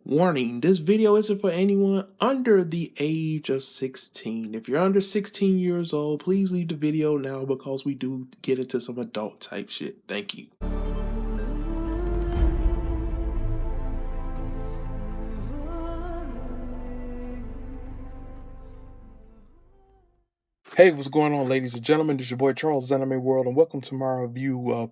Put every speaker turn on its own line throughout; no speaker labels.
Warning, this video isn't for anyone under the age of 16. If you're under 16 years old, please leave the video now because we do get into some adult type shit. Thank you. Hey, what's going on, ladies and gentlemen? This is your boy CharlesISanimeWorld, and welcome to my review of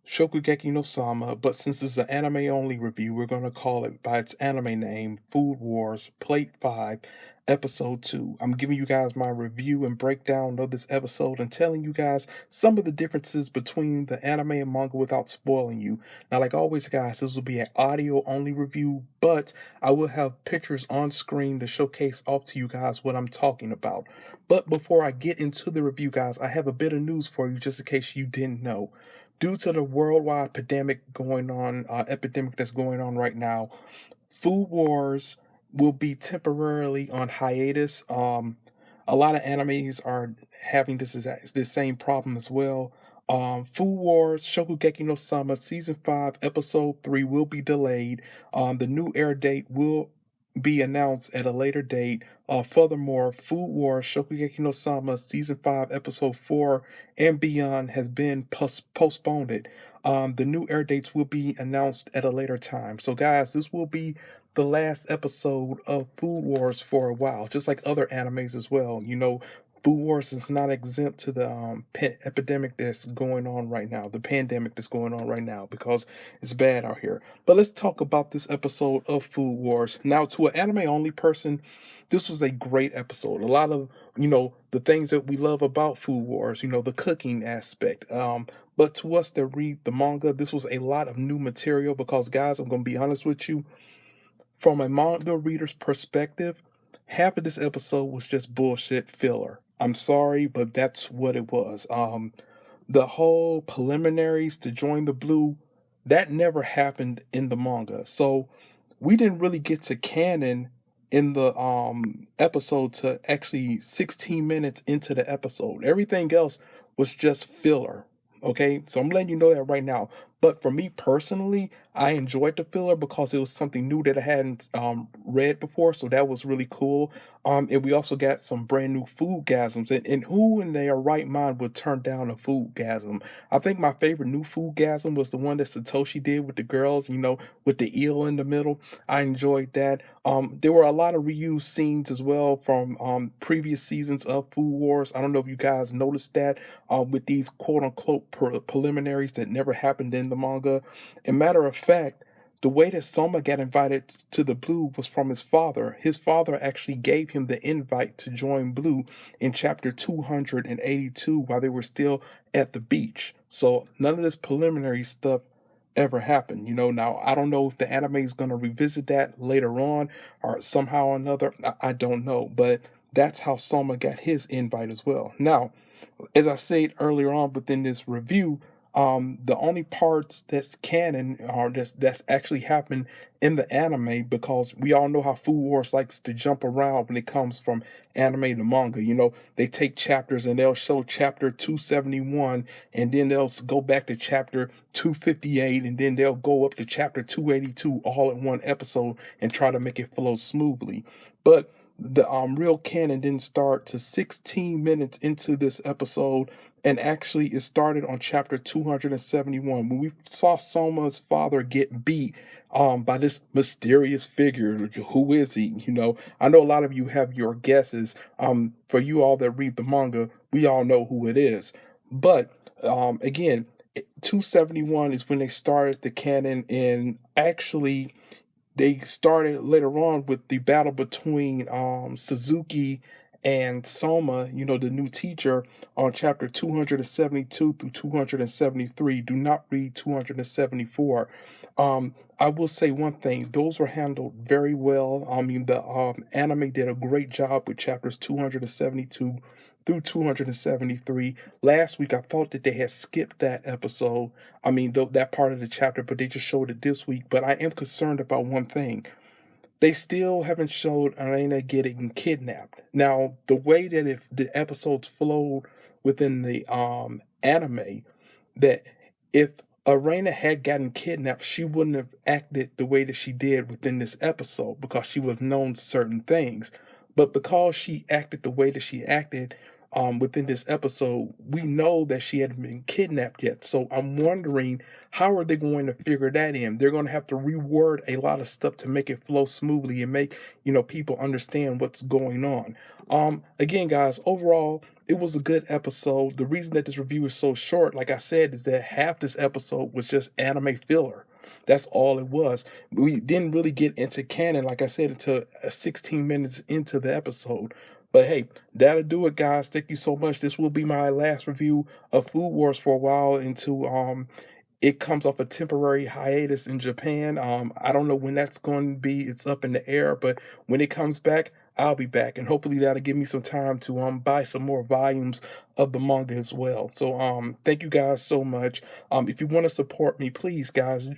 Shokugeki no Soma. But since it's an anime-only review, we're going to call it by its anime name, Food Wars, Plate 5, Episode 2. I'm giving you guys my review and breakdown of this episode and telling you guys some of the differences between the anime and manga without spoiling you. Now, like always, guys, this will be an audio-only review, but I will have pictures on screen to showcase off to you guys what I'm talking about. But before I get into the review, guys, I have a bit of news for you just in case you didn't know. Due to the worldwide epidemic that's going on right now, Food Wars will be temporarily on hiatus. A lot of animes are having this same problem as well. Food Wars Shokugeki no Soma Season 5 Episode 3 will be delayed. The new air date will be announced at a later date. Furthermore, Food Wars Shokugeki no Soma Season 5 Episode 4 and beyond has been postponed. The new air dates will be announced at a later time. So guys, this will be the last episode of Food Wars for a while, just like other animes as well. You know, Food Wars is not exempt to the epidemic that's going on right now, the pandemic that's going on right now, because it's bad out here. But let's talk about this episode of Food Wars. Now, to an anime-only person, this was a great episode. A lot of, the things that we love about Food Wars, the cooking aspect. But to us that read the manga, this was a lot of new material because, guys, I'm going to be honest with you, from a manga reader's perspective, half of this episode was just bullshit filler. I'm sorry, but that's what it was. The whole preliminaries to join the blue, that never happened in the manga. So we didn't really get to canon in the episode to actually 16 minutes into the episode. Everything else was just filler. Okay, so I'm letting you know that right now. But for me personally, I enjoyed the filler because it was something new that I hadn't read before, so that was really cool. And we also got some brand new foodgasms, and who in their right mind would turn down a foodgasm? I think my favorite new foodgasm was the one that Satoshi did with the girls, with the eel in the middle. I enjoyed that. There were a lot of reused scenes as well from previous seasons of Food Wars. I don't know if you guys noticed that with these quote unquote preliminaries that never happened in the manga. And matter of fact, the way that Soma got invited to the Blue was from his father. His father actually gave him the invite to join Blue in chapter 282 while they were still at the beach. So none of this preliminary stuff ever happened. Now I don't know if the anime is going to revisit that later on or somehow or another. I don't know, but that's how Soma got his invite as well. Now, as I said earlier on within this review, the only parts that's canon are that's actually happened in the anime, because we all know how Food Wars likes to jump around when it comes from anime to manga. They take chapters and they'll show chapter 271 and then they'll go back to chapter 258 and then they'll go up to chapter 282 all in one episode and try to make it flow smoothly. But the real canon didn't start to 16 minutes into this episode, and actually it started on chapter 271 when we saw Soma's father get beat by this mysterious figure. Who is he? I know a lot of you have your guesses. For you all that read the manga, we all know who it is. But again, 271 is when they started the canon, and actually they started later on with the battle between Suzuki and Soma, the new teacher, on chapter 272 through 273. Do not read 274. I will say one thing, those were handled very well. I mean, the anime did a great job with chapters 272 through 273. Last week, I thought that they had skipped that episode. I mean, that part of the chapter, but they just showed it this week. But I am concerned about one thing. They still haven't showed Elena getting kidnapped. Now, the way that if the episodes flowed within the anime, that if Arena had gotten kidnapped, she wouldn't have acted the way that she did within this episode because she would have known certain things. But because she acted the way that she acted within this episode, we know that she hadn't been kidnapped yet. So I'm wondering, how are they going to figure that in? They're going to have to reword a lot of stuff to make it flow smoothly and make, people understand what's going on. Again, guys, overall, it was a good episode. The reason that this review is so short, like I said, is that half this episode was just anime filler. That's all it was. We didn't really get into canon, like I said, until 16 minutes into the episode. But hey, that'll do it, guys. Thank you so much. This will be my last review of Food Wars for a while into it comes off a temporary hiatus in Japan. I don't know when that's going to be. It's up in the air, but when it comes back, I'll be back, and hopefully that'll give me some time to buy some more volumes of the manga as well. So thank you guys so much. If you want to support me, please guys,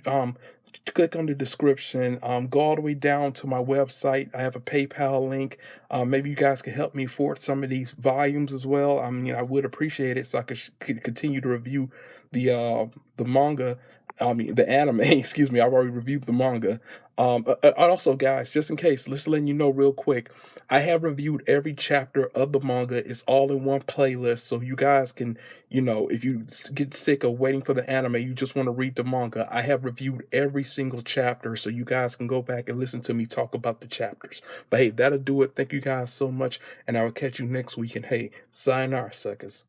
click on the description. Go all the way down to my website. I have a PayPal link. Maybe you guys can help me forward some of these volumes as well. I would appreciate it so I could continue to review the manga. I mean the anime. Excuse me. I've already reviewed the manga. Also, guys, just in case, let's letting you know real quick. I have reviewed every chapter of the manga. It's all in one playlist, so you guys can, if you get sick of waiting for the anime, you just want to read the manga. I have reviewed every single chapter, so you guys can go back and listen to me talk about the chapters. But hey, that'll do it. Thank you guys so much, and I will catch you next week. And hey, sayonara, suckers.